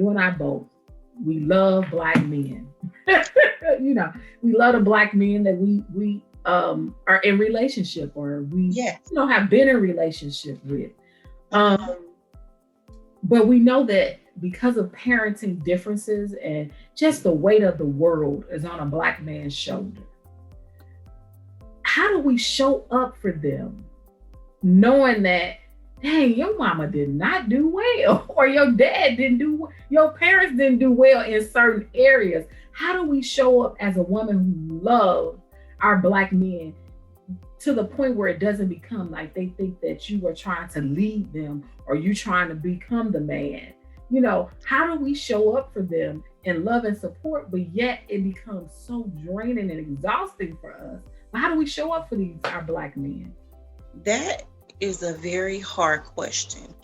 you and I both, we love black men. You know, we love the black men that we are in relationship, or we have been in relationship with. Um, but we know that because of parenting differences and just the weight of the world is on a black man's shoulder. How do we show up for them knowing that, dang, your mama did not do well, or your dad didn't do well, your parents didn't do well in certain areas? How do we show up as a woman who loves our black men to the point where it doesn't become like they think that you are trying to lead them or you trying to become the man? You know, how do we show up for them in love and support, but yet it becomes so draining and exhausting for us? But how do we show up for our black men? That is a very hard question.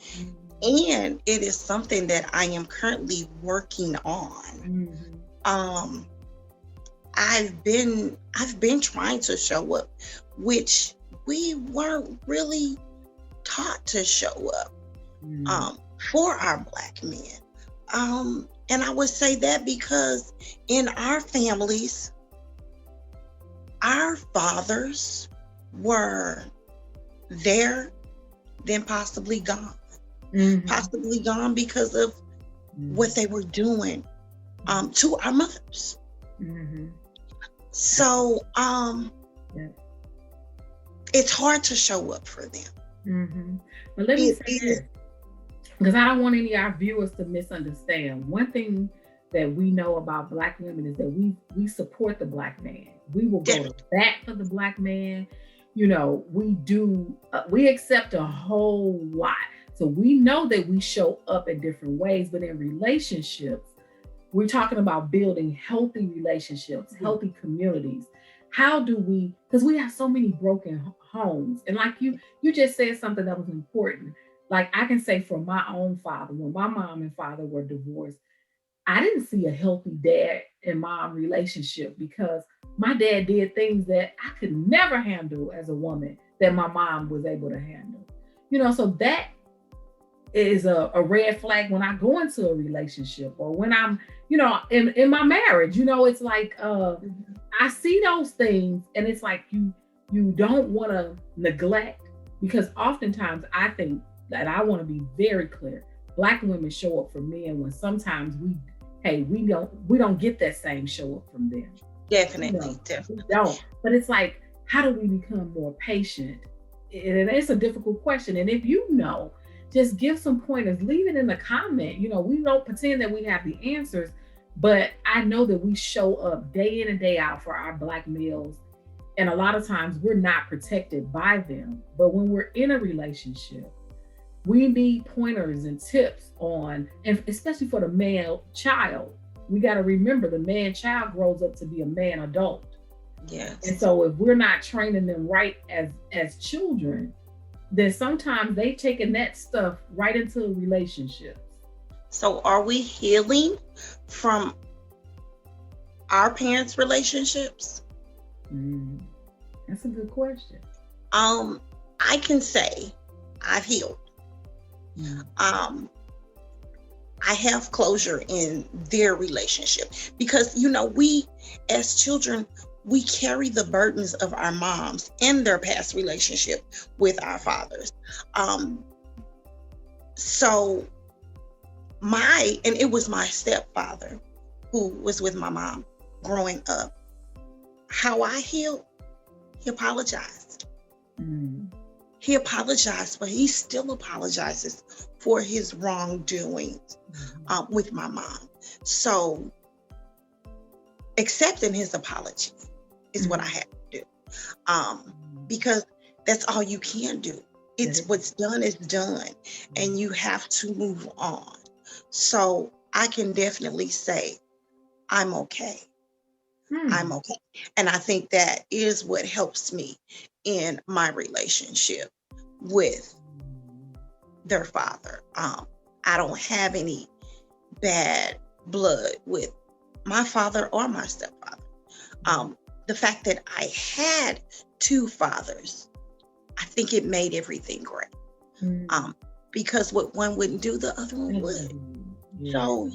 And it is something that I am currently working on. I've been trying to show up, which we weren't really taught to show up for our black men. And I would say that because in our families, our fathers were there, then possibly gone. Possibly gone because of what they were doing to our mothers. So it's hard to show up for them. But let me say this, because I don't want any of our viewers to misunderstand. One thing that we know about black women is that we support the black man. We will go to bat for the black man. You know, we accept a whole lot. So we know that we show up in different ways, but in relationships, we're talking about building healthy relationships, healthy communities. How do we, because we have so many broken homes. And like you just said something that was important. Like I can say for my own father, when my mom and father were divorced, I didn't see a healthy dad and mom relationship because my dad did things that I could never handle as a woman that my mom was able to handle. You know, so that is a red flag when I go into a relationship or when I'm, you know, in my marriage. You know, it's like I see those things and it's like you don't want to neglect, because oftentimes I think that I want to be very clear. Black women show up for men when sometimes we don't get that same show up from them. Definitely. We don't. But it's like, how do we become more patient? And it's a difficult question. And if you know, just give some pointers, leave it in the comment. You know, we don't pretend that we have the answers, but I know that we show up day in and day out for our black males. And a lot of times we're not protected by them. But when we're in a relationship, we need pointers and tips on, and especially for the male child, we got to remember the man child grows up to be a man adult. Yes. And so if we're not training them right as children, then sometimes they taking that stuff right into relationships. So are we healing from our parents' relationships? That's a good question. I can say I've healed. I have closure in their relationship because, you know, we as children, we carry the burdens of our moms and their past relationship with our fathers. So it was my stepfather who was with my mom growing up. How I healed, he apologized. He apologized, but he still apologizes for his wrongdoings with my mom. So accepting his apology is what I have to do, because that's all you can do. It's what's done is done, and you have to move on. So I can definitely say I'm okay. I'm okay. And I think that is what helps me in my relationship with their father. I don't have any bad blood with my father or my stepfather. The fact that I had two fathers, I think it made everything great. Because what one wouldn't do, the other one would. So,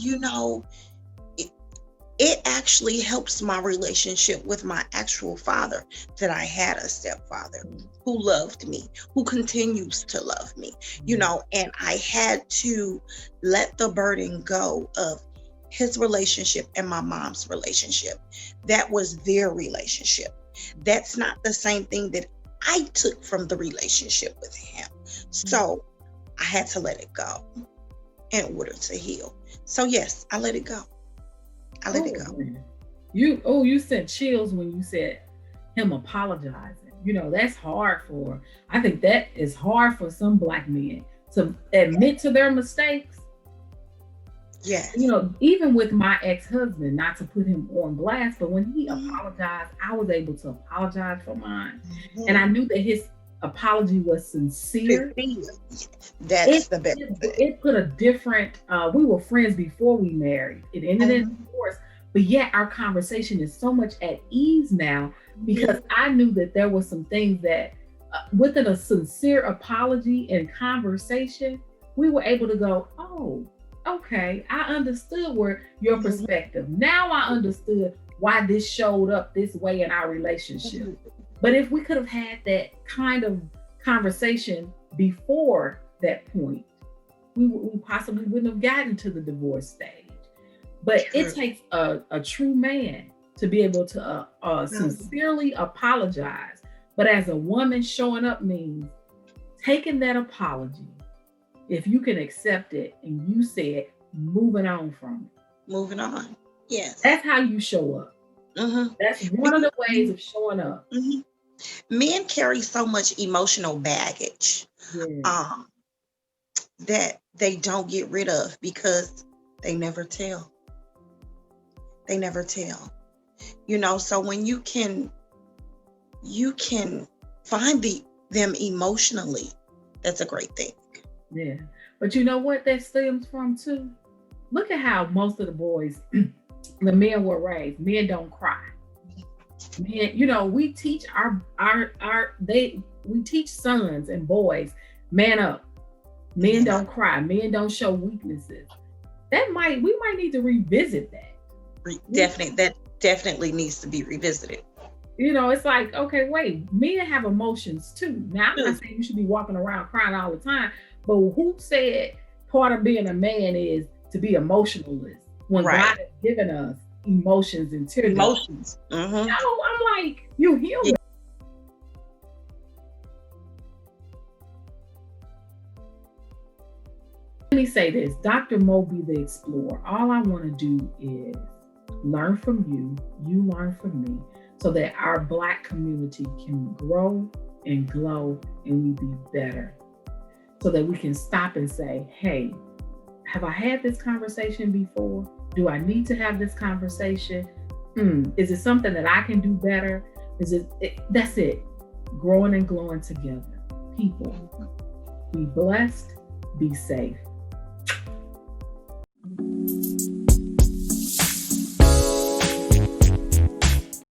it actually helps my relationship with my actual father, that I had a stepfather who loved me, who continues to love me, and I had to let the burden go of his relationship and my mom's relationship. That was their relationship. That's not the same thing that I took from the relationship with him. So I had to let it go in order to heal. So yes, I let it go. I let it go. You sent chills when you said him apologizing. That's hard I think that is hard for some Black men to admit to their mistakes. Yes. Even with my ex-husband, not to put him on blast, but when he apologized, I was able to apologize for mine. And I knew that his apology was sincere. That's the best. It put a different, we were friends before we married. It ended in divorce, but yet our conversation is so much at ease now because I knew that there were some things that within a sincere apology and conversation, we were able to go, oh, okay, I understood your perspective. Now I understood why this showed up this way in our relationship. But if we could have had that kind of conversation before that point, we possibly wouldn't have gotten to the divorce stage. But it takes a true man to be able to sincerely apologize. But as a woman, showing up means taking that apology, if you can accept it, and you said, moving on from it. Moving on. Yes. That's how you show up. That's one of the ways of showing up. Men carry so much emotional baggage that they don't get rid of because they never tell. They never tell. So when you can find them emotionally, that's a great thing. Yeah. But you know what that stems from too? Look at how most of the boys, the men were raised. Men don't cry. Men, we teach we teach sons and boys, man up. Men don't cry. Men don't show weaknesses. We might need to revisit that. That definitely needs to be revisited. It's like, okay, wait, men have emotions too. Now, I'm not saying you should be walking around crying all the time, but who said part of being a man is to be emotionless when God has given us emotions and tears? Emotions. I'm like, you human. Yeah. Let me say this, Dr. Moby the Explorer, all I want to do is learn from you, you learn from me, so that our Black community can grow and glow and we be better. So that we can stop and say, hey, have I had this conversation before? Do I need to have this conversation? Is it something that I can do better? That's it. Growing and glowing together. People, be blessed, be safe.